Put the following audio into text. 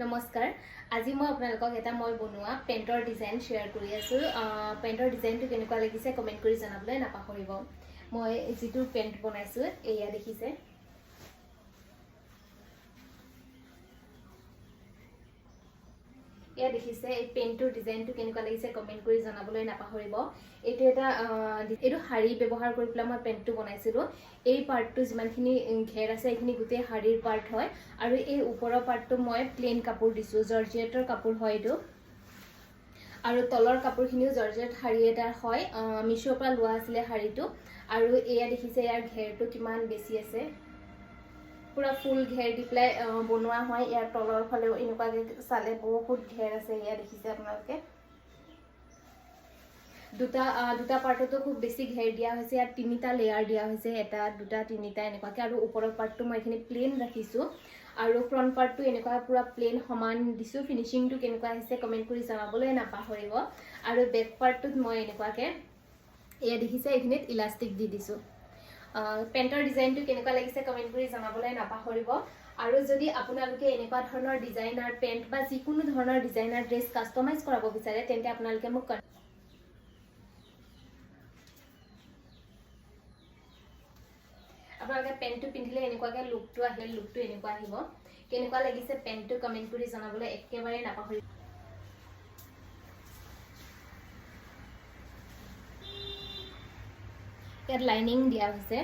নমস্কাৰ আজি মই আপোনালোকক এটা মই বনোৱা পেণ্টৰ ডিজাইন শ্বেয়াৰ কৰি আছো পেণ্টৰ ডিজাইনটো কেনেকুৱা লাগিছে কমেন্ট কৰি জনাবলৈ নাপাহৰিব মই যেটো পেণ্ট বনাইছো এয়া দেখিছে এয়া দেখিছে এই পেণ্টৰ ডিজাইনটো কেনেকুৱা লাগিছে কমেন্ট কৰি জনাবলৈ নাপাহৰিব এটো এটা এটো হাৰি ব্যৱহাৰ কৰি পেলা মই পেণ্টটো বনাইছিলো এই পাৰ্টটো যিমানখিনি ঘেৰ আছে এইখিনি গুটে হাৰিৰ পাৰ্ট হয় আৰু এই ওপৰৰ পাৰ্টটো মই প্লেন কাপোৰ দিছো জৰ্জেটৰ কাপোৰ হয় এটো আৰু তলৰ কাপোৰখিনিও জৰ্জেট হাৰি এটা হয় মিছোৰ পৰা লোৱা আছিল হাৰিটো আৰু এয়া দেখিছে ইয়াৰ ঘেৰটো কিমান বেছি আছে পুৰা ফুল ঘেৰ দি প্লাই বনোৱা হয় ইয়াৰ তলৰ ফালেও এনেকুৱা চালে বহুত ঘেৰ আছে ইয়া দেখিছে আপোনালোকে দুটা পাৰ্টতো খুব বেছি ঘেৰ দিয়া হৈছে ইয়াত তিনিটা লেয়াৰ দিয়া হৈছে এটা দুটা তিনিটা এনেকুৱাকে আৰু ওপৰৰ পাৰ্টটো মই এখিনি প্লেন ৰাখিছো আৰু ফ্ৰন্ট পাৰ্টটো এনেকুৱা পুৰা প্লেন সমান দিছো ফিনিশিংটো কেনেকুৱা আহিছে কমেন্ট কৰি জনাবলৈ নাপাহৰিব আৰু বেক পাৰ্টটোত মই এনেকুৱাকে এয়া দেখিছে এখিনিত ইলাষ্টিক দি দিছো পেণ্টৰ ডিজাইনটো কেনেকুৱা লাগিছে কমেন্ট কৰি জনাবলৈ নাপাহৰিব আৰু যদি আপোনালোকে এনেকুৱা ধৰণৰ ডিজাইনাৰ পেণ্ট বা যিকোনো ধৰণৰ ডিজাইনাৰ ড্ৰেছ কাস্টমাইজ কৰাব বিচাৰে তেন্তে আপোনালোকে মোক আপোনালোকে পেণ্টটো পিন্ধিলে এনেকুৱাকে লুকটো আহিলে লুকটো এনেকুৱা আহিব কেনেকুৱা লাগিছে পেণ্টটো কমেন্ট কৰি জনাবলৈ একেবাৰে নাপাহৰিব ইয়াত লাইনিং দিয়া হৈছে